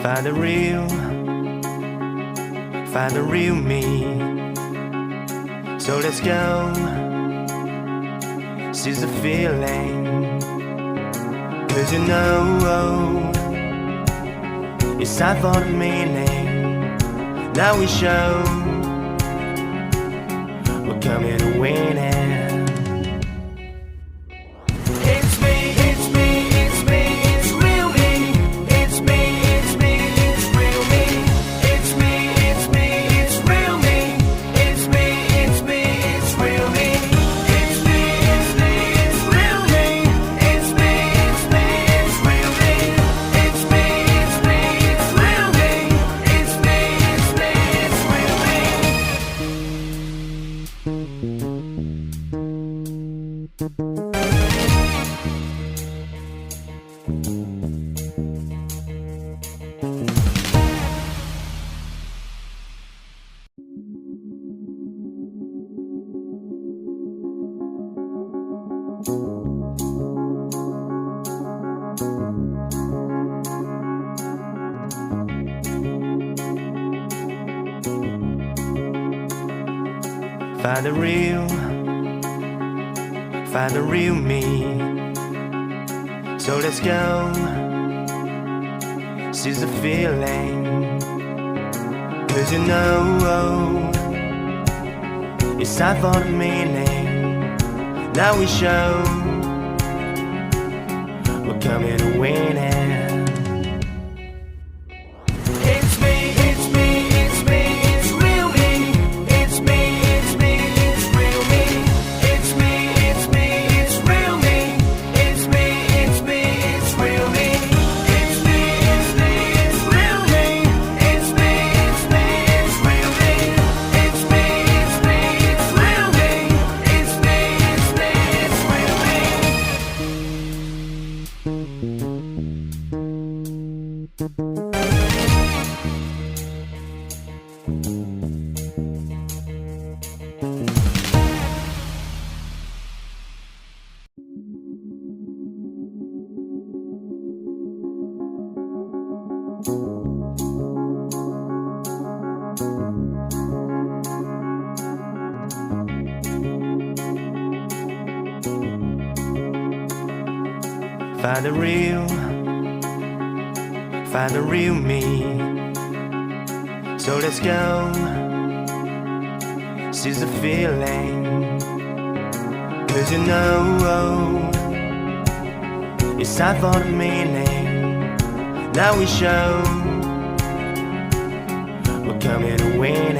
Find the real me. So let's go, seize the feeling. 'Cause you know, it's time for the meaning. Now we show we're coming to win it. Find the real me. So let's go, seize the feeling. 'Cause you know, it's time for the meaning. Now we show we're coming to win it. Find the real me. So let's go, seize the feeling. 'Cause you know, it's time for the meaning. Now we show we're coming to win